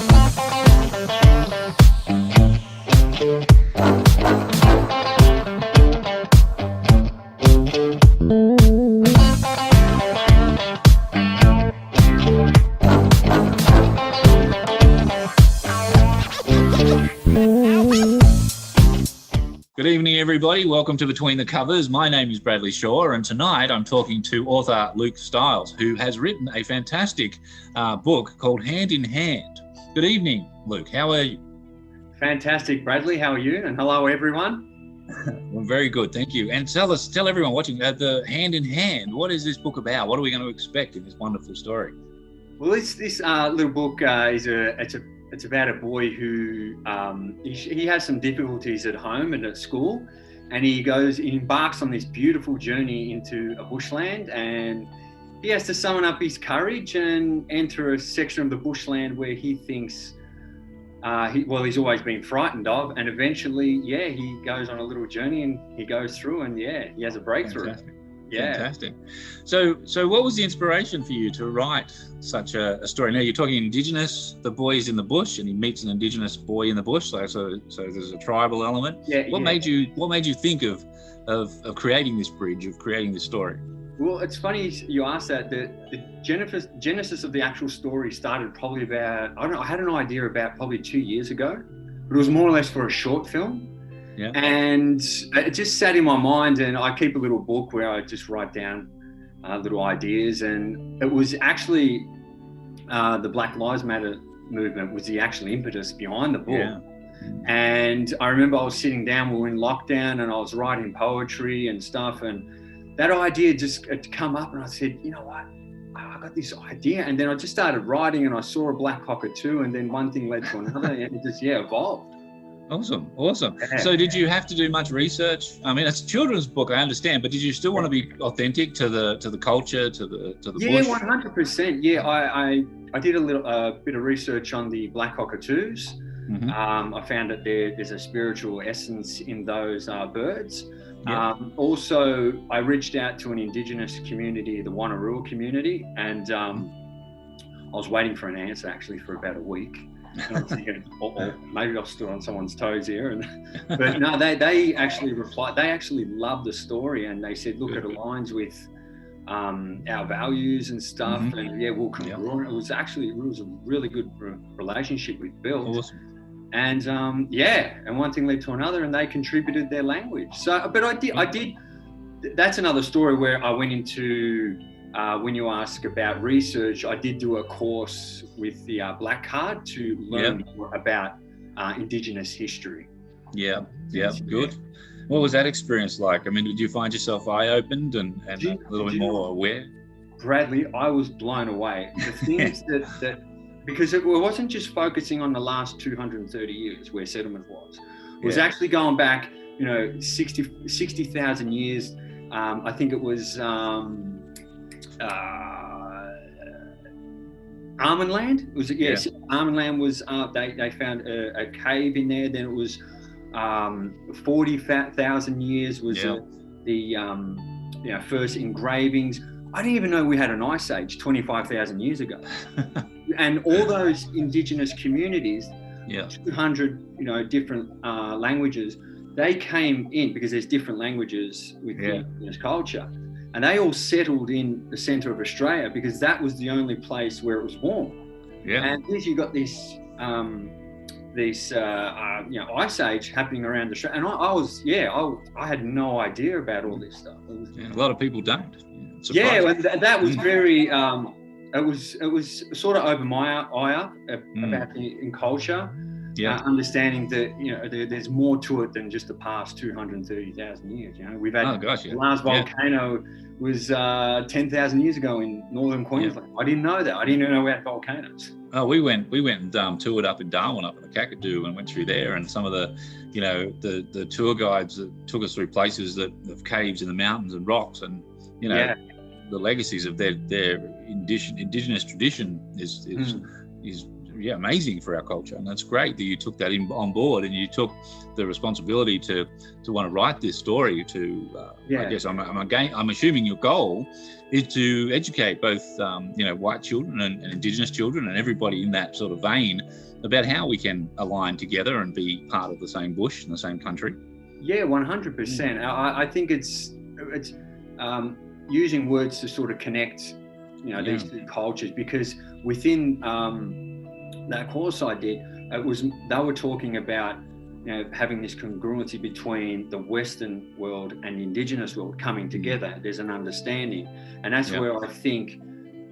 Good evening, everybody. Welcome to Between the Covers. My name is Bradley Shaw, and tonight I'm talking to author Luke Stiles, who has written a fantastic book called Hand in Hand. Good evening, Luke. How are you? Fantastic, Bradley. How are you? And hello, everyone. Well, very good, thank you. And tell everyone watching the Hand in Hand. What is this book about? What are we going to expect in this wonderful story? Well, this little book it's about a boy who he has some difficulties at home and at school, and he embarks on this beautiful journey into a bushland, and he has to summon up his courage and enter a section of the bushland where he thinks he's always been frightened of, and eventually he goes on a little journey and he goes through and he has a breakthrough. Fantastic. Fantastic. So what was the inspiration for you to write such a story? Now you're talking Indigenous, the boy is in the bush and he meets an Indigenous boy in the bush. So there's a tribal element. What made you think of creating this bridge, of creating this story? Well, it's funny you asked that. The genesis of the actual story started probably about, I had an idea about probably 2 years ago, but it was more or less for a short film. Yeah. And it just sat in my mind, and I keep a little book where I just write down little ideas. And it was actually the Black Lives Matter movement was the actual impetus behind the book. Yeah. And I remember I was sitting down, we were in lockdown, and I was writing poetry and stuff. And that idea just had come up, and I said, you know what? I got this idea. And then I just started writing, and I saw a black cockatoo, and then one thing led to another, and it just evolved. Awesome. Yeah. So did you have to do much research? I mean, it's a children's book, I understand, but did you still want to be authentic to the culture, to the bush? Yeah, 100%. Yeah, I did a bit of research on the black cockatoos. Mm-hmm. I found that there's a spiritual essence in those birds. Yeah. Also, I reached out to an Indigenous community, the Wanneroo community, and I was waiting for an answer actually for about a week. And I was thinking, maybe I've stood on someone's toes here. But no, they actually replied. They actually loved the story, and they said, look, it aligns with our values and stuff. Mm-hmm. And we'll congruent. It was a really good relationship we've built. Awesome. And and one thing led to another, and they contributed their language. So, but I did. That's another story where I went into. When you ask about research, I did do a course with the Black Card to learn more about Indigenous history. Yeah, good. What was that experience like? I mean, did you find yourself eye-opened and a little bit more aware? Bradley, I was blown away. The things that because it wasn't just focusing on the last 230 years where settlement was. It was actually going back, 60,000 years. I think it was... Almond Land Almond Land was they found a cave in there. Then it was 40,000 years was the first engravings. I didn't even know we had an ice age 25,000 years ago. And all those Indigenous communities, 200 different languages, they came in because there's different languages with the Indigenous culture. And they all settled in the centre of Australia because that was the only place where it was warm. Yeah. And as you got this ice age happening around Australia, and I had no idea about all this stuff. A lot of people don't. And that was very. It was sort of opened my eye up about in culture. Understanding that there's more to it than just the past 230,000 years. We've had the last volcano was 10,000 years ago in northern Queensland. I didn't know that. I didn't know we had volcanoes. Oh, we went and toured up in Darwin, up in the Cockatoo, and went through there. And some of the the tour guides that took us through places of caves in the mountains and rocks, and the legacies of their indigenous tradition is amazing for our culture. And that's great that you took that on board, and you took the responsibility to want to write this story. I guess I'm assuming your goal is to educate both white children and Indigenous children and everybody in that sort of vein about how we can align together and be part of the same bush in the same country. Yeah, 100%. I think it's using words to sort of connect, these two cultures, because within that course I did, they were talking about having this congruency between the Western world and the Indigenous world coming together. There's an understanding, and that's where I think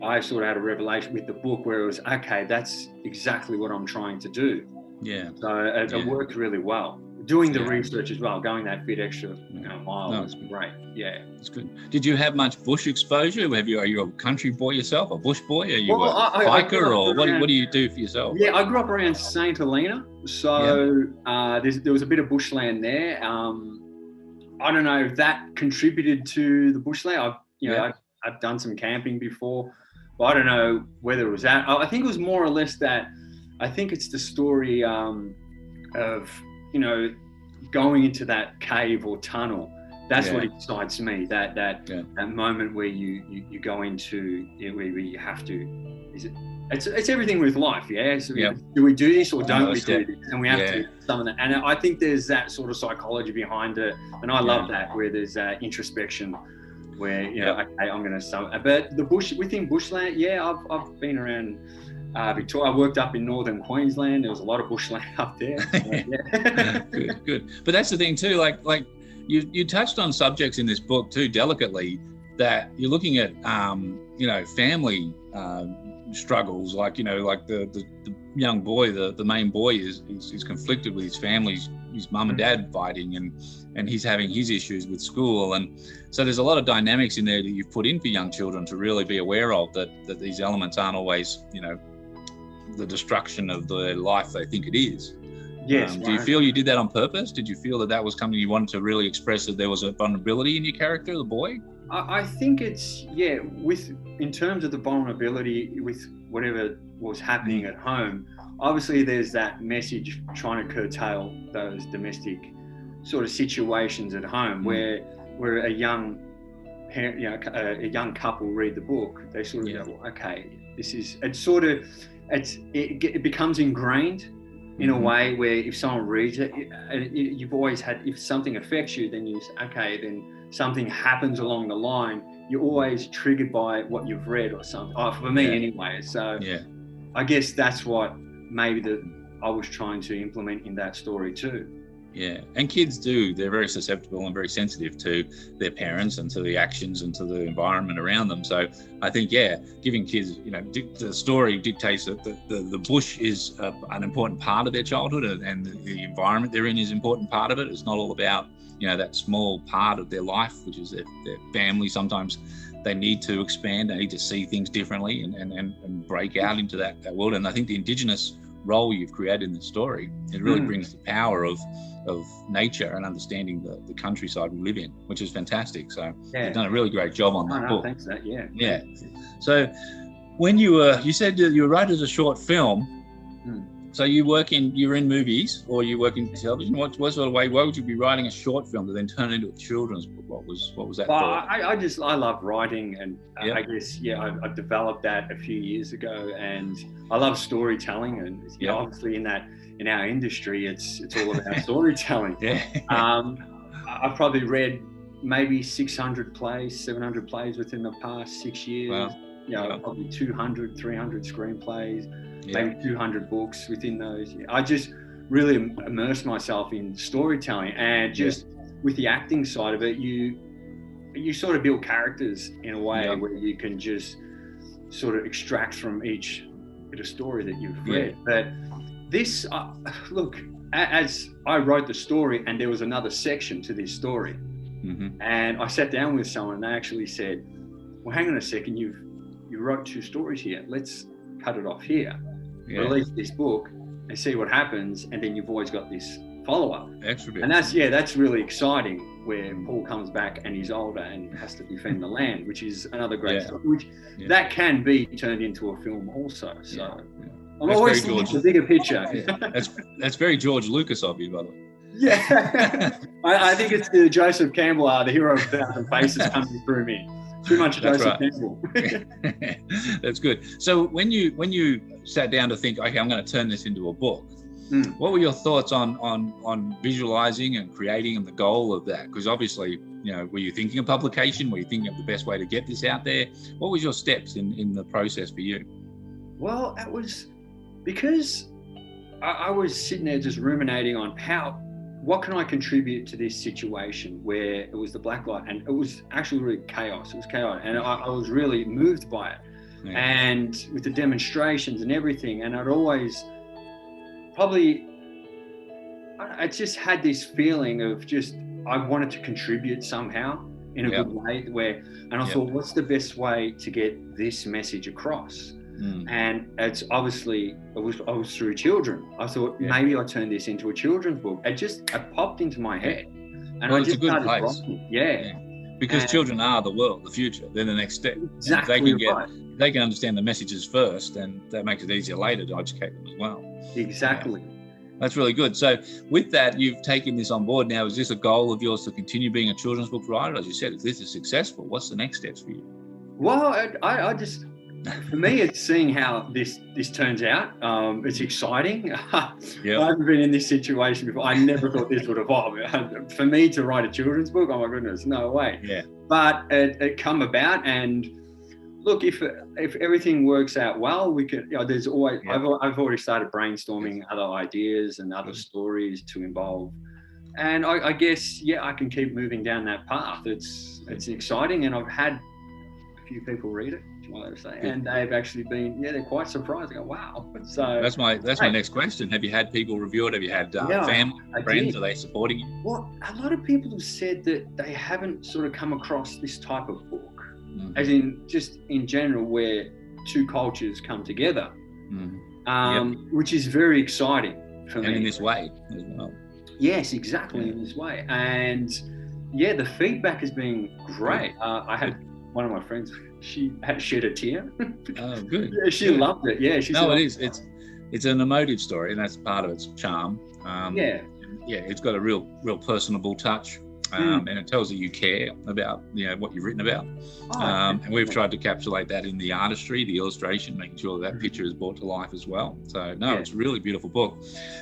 I sort of had a revelation with the book, where it was, okay, that's exactly what I'm trying to do. Yeah. So it worked really well. Doing the research as well, going that bit extra mile was great. Yeah, it's good. Did you have much bush exposure? Are you a country boy yourself, a bush boy? Are you a hiker, or what do you do for yourself? Yeah, I grew up around St. Helena, so there was a bit of bushland there. I don't know if that contributed to the bushland. I've done some camping before, but I don't know whether it was that. I think it was more or less that. I think it's the story of going into that cave or tunnel. That's what excites me. That moment where you go into where you have to. It's everything with life. Yeah. So do we do this or don't we do this? And we have to some of that. And I think there's that sort of psychology behind it. And I love that, where there's that introspection, where okay, I'm going to. But the bush within bushland, I've been around. Victoria. I worked up in northern Queensland. There was a lot of bushland up there. Good. But that's the thing too. Like you touched on subjects in this book too delicately, that you're looking at family struggles. Like the young boy, the main boy is conflicted with his family, his mum and dad fighting, and he's having his issues with school, and so there's a lot of dynamics in there that you've put in for young children to really be aware of, that these elements aren't always the destruction of the life they think it is. Yes. Do you feel you did that on purpose? Did you feel that was something you wanted to really express, that there was a vulnerability in your character, the boy? I think it's, in terms of the vulnerability with whatever was happening at home, obviously there's that message trying to curtail those domestic sort of situations at home, where a young parent, a young couple read the book, they sort of go, okay, it becomes ingrained in a way where if someone reads it, you've always had, if something affects you, then you say, okay, then something happens along the line, you're always triggered by what you've read or something. For me anyway. So I guess that's what maybe I was trying to implement in that story too. Yeah, and kids they're very susceptible and very sensitive to their parents and to the actions and to the environment around them. So I think, giving kids, the story dictates that the bush is an important part of their childhood, and the environment they're in is an important part of it. It's not all about, that small part of their life, which is their family. Sometimes they need to expand, they need to see things differently and break out into that world. And I think the Indigenous role you've created in the story, it really brings the power of nature and understanding the countryside we live in, which is fantastic. So you've done a really great job on that book. Thanks for that. Yeah. So when you said that you wrote as a short film, so you're in movies or you work in television. What sort of way? Why would you be writing a short film to then turn it into a children's book? What was that for? I love writing, and I guess I developed that a few years ago, and I love storytelling, and obviously in our industry, it's all about storytelling. I've probably read maybe 600 plays, 700 plays within the past 6 years. Wow. Probably 200, 300 screenplays. Maybe 200 books within those. I just really immersed myself in storytelling, and just with the acting side of it, you sort of build characters in a way where you can just sort of extract from each bit of story that you've read. But this, as I wrote the story, and there was another section to this story, and I sat down with someone, and they actually said, well, hang on a second, you wrote 2 stories here, let's cut it off here, release this book and see what happens, and then you've always got this follow-up. Extra bit. And that's really exciting, where Paul comes back and he's older and has to defend the land, which is another great story, which that can be turned into a film also. So I'm always looking at the bigger picture. Yeah. That's very George Lucas of you, by the way. Yeah, I think it's the Joseph Campbell, the hero of 1,000 faces coming through me. Too much Joseph Campbell. That's good. So when you sat down to think, okay, I'm going to turn this into a book, what were your thoughts on visualizing and creating and the goal of that? Because obviously, were you thinking of publication? Were you thinking of the best way to get this out there? What was your steps in the process for you? Well, it was because I was sitting there just ruminating on what can I contribute to this situation where it was the black light, and it was actually really chaos. It was chaos, and I was really moved by it. Yeah. And with the demonstrations and everything, and I just had this feeling of I wanted to contribute somehow in a good way and I thought, what's the best way to get this message across? And it's obviously, I was through children. I thought maybe I'll turn this into a children's book. It popped into my head. And well, it's a good place. Because children are the world, the future. They're the next step. Exactly. If they can understand the messages first, then that makes it easier later to educate them as well. Exactly. That's really good. So with that, you've taken this on board now. Is this a goal of yours to continue being a children's book writer? As you said, if this is successful, what's the next steps for you? Well, I just... For me, it's seeing how this turns out. It's exciting. I haven't been in this situation before. I never thought this would evolve. For me to write a children's book, oh my goodness, no way. Yeah. But it come about, and look, if everything works out well, we could. There's always. I've already started brainstorming other ideas and other stories to involve, and I guess I can keep moving down that path. It's exciting, and I've had a few people read it. And they've actually been, they're quite surprised. I go, wow. So that's my next question. Have you had people review it? Have you had family, friends? Are they supporting you? Well, a lot of people have said that they haven't sort of come across this type of book, as in just in general, where two cultures come together, which is very exciting for me. And in this way as well. Yes, exactly, in this way. And the feedback has been great. I had one of my friends, she had shed a tear. Oh, good. She loved it. Yeah, she it is. It's an emotive story, and that's part of its charm. It's got a real personable touch, and it tells that you care about what you've written about. And we've tried to encapsulate that in the artistry, the illustration, making sure that picture is brought to life as well. So it's a really beautiful book.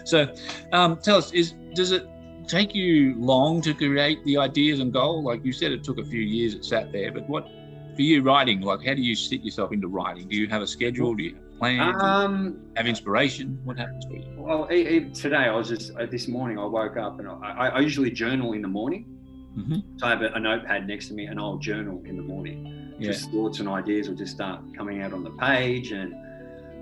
So tell us, does it take you long to create the ideas and goal? Like you said, it took a few years, it sat there, but what for you writing, like how do you sit yourself into writing? Do you have a schedule? Do you have a plan? Do you have inspiration? What happens for you? Well, today I was this morning I woke up and I usually journal in the morning. So I have a notepad next to me and I'll journal in the morning. Just thoughts and ideas will just start coming out on the page. And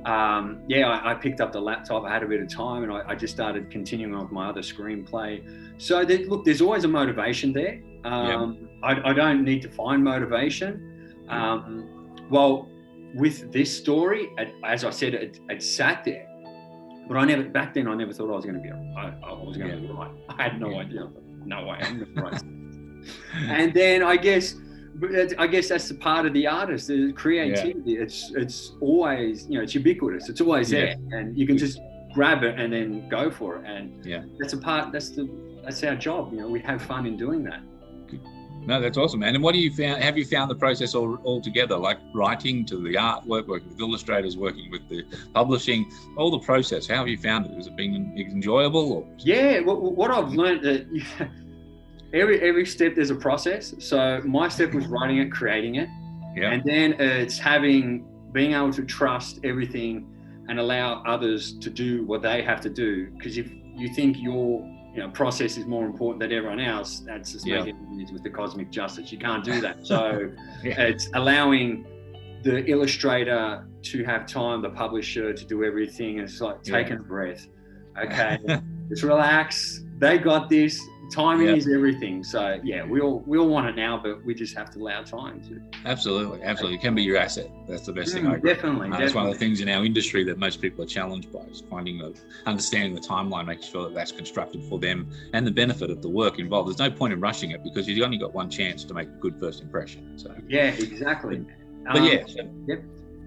I picked up the laptop. I had a bit of time and I just started continuing on with my other screenplay. So there's always a motivation there. I don't need to find motivation. Well, with this story, as I said, it sat there, but back then I never thought I was going to be write. I had no idea. No way, I'm going to write. And then I guess that's the part of the artist, the creativity. It's always, it's ubiquitous. It's always there, and you can just grab it and then go for it. And that's our job. We have fun in doing that. No, that's awesome, man. And what have you found the process all together, like writing to the artwork, working with illustrators, working with the publishing, all the process? How have you found it? Has it been enjoyable? Or? Yeah, what I've learned that every step there's a process. So my step was writing it, creating it, and then it's being able to trust everything and allow others to do what they have to do. Because if you think your process is more important than everyone else, that's just making it with the cosmic justice. You can't do that. So it's allowing the illustrator to have time, the publisher to do everything. It's like taking a breath. Okay, just relax. They got this. Timing is everything. So we all want it now, but we just have to allow time to. Absolutely. It can be your asset. That's the best thing. I agree. Definitely. That's one of the things in our industry that most people are challenged by, is understanding the timeline, making sure that that's constructed for them and the benefit of the work involved. There's no point in rushing it because you've only got one chance to make a good first impression. So exactly. But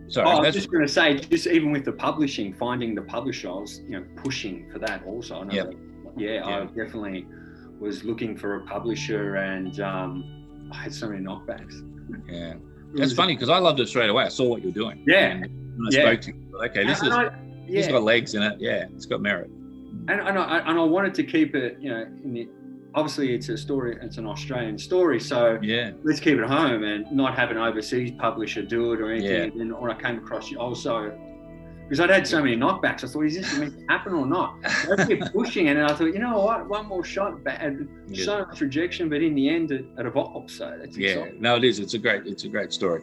sorry. I was just going to say, just even with the publishing, finding the publisher, I was, pushing for that also. I definitely was looking for a publisher, and I had so many knockbacks. Yeah, that's funny because I loved it straight away. I saw what you're doing. Yeah, and when I spoke to you, okay, it's got legs in it. Yeah, it's got merit. And I wanted to keep it, obviously it's a story, it's an Australian story, so let's keep it home and not have an overseas publisher do it or anything. Yeah. And then when I came across you also, because I'd had so many knockbacks, I thought, is this meant to happen or not? So I kept pushing, and I thought, you know what, one more shot, bad, so much rejection, but in the end it evolved. So that's exciting. No, it is. It's a great story.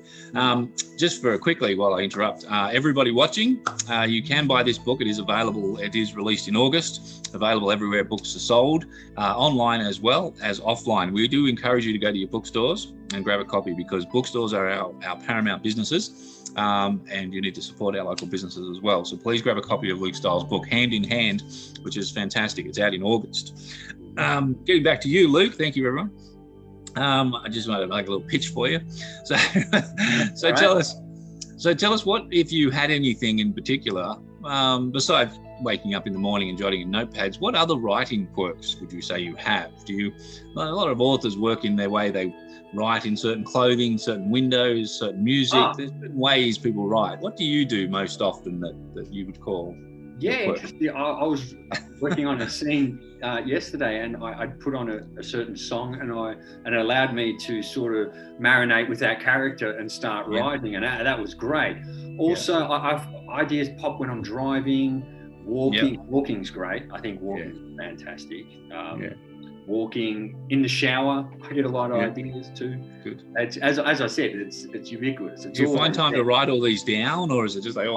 Just for quickly, while I interrupt, everybody watching, you can buy this book. It is available. It is released in August. Available everywhere books are sold, online as well as offline. We do encourage you to go to your bookstores and grab a copy, because bookstores are our paramount businesses. And you need to support our local businesses as well. So please grab a copy of Luke Styles' book, Hand in Hand, which is fantastic. It's out in August. Getting back to you, Luke. Thank you, everyone. I just wanted to make a little pitch for you. So tell us what, if you had anything in particular, besides waking up in the morning and jotting in notepads, what other writing quirks would you say you have? A lot of authors work in their way. They write in certain clothing, certain windows, certain music. There's certain ways people write. What do you do most often that you would call? Yeah, interesting. I was working on a scene yesterday, and I put on a certain song, and it allowed me to sort of marinate with that character and start writing, and that was great. Also, I've ideas pop when I'm driving, walking. Walking's great. I think walking is fantastic. Walking in the shower, I get a lot of ideas too. Good. As I said, it's ubiquitous. Do you find time to write all these down, or is it just like,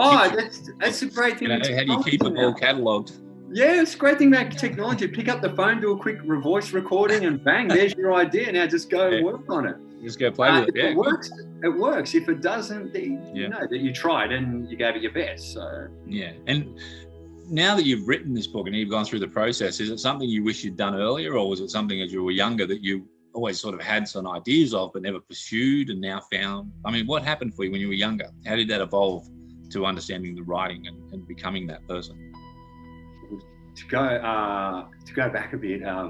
that's a great thing. How do you keep it all catalogued? Yeah, it's a great thing about technology. Pick up the phone, do a quick voice recording, and bang, there's your idea. Now just go and work on it. Just go play with it. If it works, it works. If it doesn't, then you know that you tried and you gave it your best. So and now that you've written this book and you've gone through the process, is it something you wish you'd done earlier, or was it something as you were younger that you always sort of had some ideas of but never pursued and now found? I mean, what happened for you when you were younger? How did that evolve to understanding the writing and becoming that person? To go back a bit, I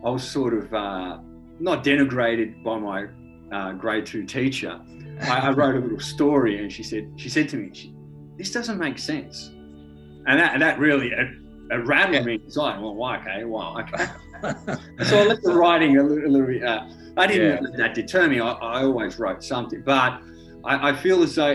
was sort of not denigrated by my grade 2 teacher. I wrote a little story, and she said to me, "This doesn't make sense." And that really it rattled me inside. Well, why? Okay, well, okay. So I left the writing a little bit. I didn't let that deter me. I always wrote something, but I feel as though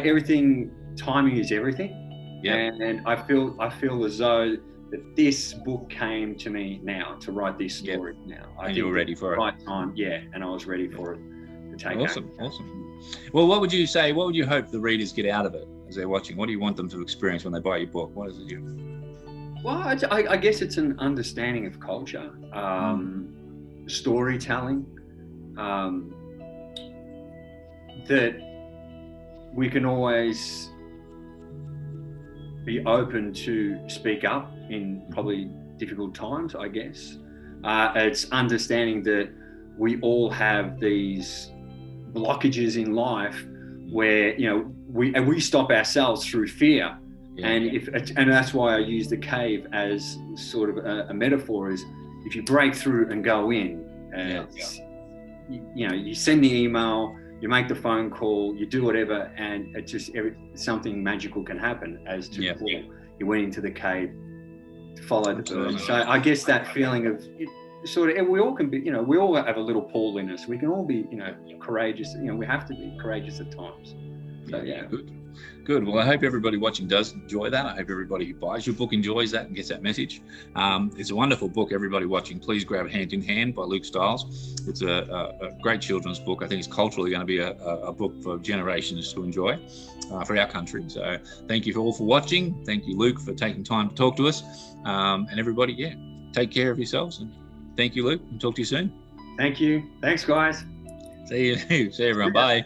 timing is everything. Yeah. And I feel as though that this book came to me now to write this story now. I think you were ready for it. Right time, and I was ready for it to take. Awesome. Well, what would you say? What would you hope the readers get out of it as they're watching? What do you want them to experience when they buy your book? What is it Well, I guess it's an understanding of culture, storytelling, that we can always be open to speak up in probably difficult times, I guess. It's understanding that we all have these blockages in life where, we stop ourselves through fear. And that's why I use the cave as sort of a metaphor, is if you break through and go in, you send the email, you make the phone call, you do whatever, and it just something magical can happen. As to Paul, you went into the cave to follow the bird. So I guess that feeling of sort of, we all can be, we all have a little Paul in us. We can all be, courageous. We have to be courageous at times. So Good. Well, I hope everybody watching does enjoy that. I hope everybody who buys your book enjoys that and gets that message. It's a wonderful book. Everybody watching, please grab Hand in Hand by Luke Styles. It's a great children's book. I think it's culturally going to be a book for generations to enjoy for our country. So thank you all for watching. Thank you, Luke, for taking time to talk to us. And everybody, take care of yourselves. And thank you, Luke, and talk to you soon. Thank you. Thanks, guys. See you everyone. Bye.